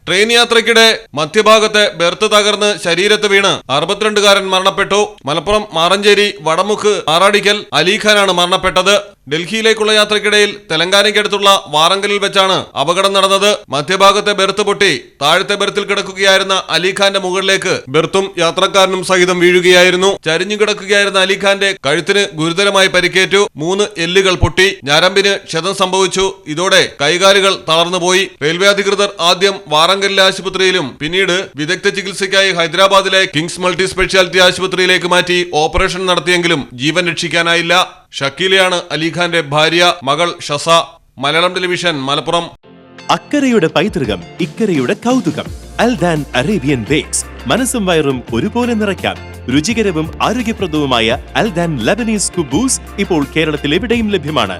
Train യാത്രയ്ക്കിടെ മധ്യഭാഗത്തെ berth തകർന്ന് ശരീരത്ത് വീണ് 62-കാരൻ മരണപ്പെട്ടു. മലപ്പുറം മാറഞ്ചേരി വടമുക്ക് ആറാടിക്കൽ അലിഖാനാണ് മരണപ്പെട്ടത്. ഡൽഹിയിലേക്കുള്ള യാത്രയ്ക്കിടയിൽ തെലങ്കാനയ്ക്കടുത്തുള്ള വാറങ്കലിൽ വെച്ചാണ് അപകടം നടന്നത്. മധ്യഭാഗത്തെ ബെർത്ത് പൊട്ടി താഴത്തെ ബെർത്തിൽ കിടക്കുകയായിരുന്ന അലിഖാന്റെ മുകളിലേക്ക് ബെർത്തും യാത്രക്കാരനും സഹിതം വീഴുകയായിരുന്നു. ചരിഞ്ഞു കിടക്കുകയായിരുന്ന അലിഖാന്റെ കഴുത്തിന് ഗുരുതരമായി പരിക്കേറ്റു. 3 എല്ലുകൾ പൊട്ടി, ഞരമ്പിന് ക്ഷതം സംഭവിച്ചു. ഇതോടെ കൈകാലുകൾ തളർന്നുപോയി. റെയിൽവേ അധികൃതർ ആദ്യം വാറങ്കലിലെ ആശുപത്രിയിലും പിന്നീട് വിദഗ്ധ ചികിത്സയ്ക്കായി ഹൈദരാബാദിലെ കിങ്സ് മൾട്ടി സ്പെഷ്യാലിറ്റി ആശുപത്രിയിലേക്ക് മാറ്റി ഓപ്പറേഷൻ നടത്തിയെങ്കിലും ജീവൻ രക്ഷിക്കാനായില്ല. ഷക്കീലയാണ് അലിഖാന്റെ ഭാര്യ. മകൾ ഷസ. മലയാളം ടെലിവിഷൻ, മലപ്പുറം. അക്കരയുടെ പൈതൃകം, ഇക്കരയുടെ കൗതുകം. അൽദാൻ അറേബ്യൻ ബേക്സ്. മനസ്സും വയറും ഒരുപോലെ നിറയ്ക്കാം. രുചികരവും ആരോഗ്യപ്രദവുമായ അൽദാൻ ലബനീസ് കുബൂസ് ഇപ്പോൾ കേരളത്തിൽ എവിടെയും ലഭ്യമാണ്.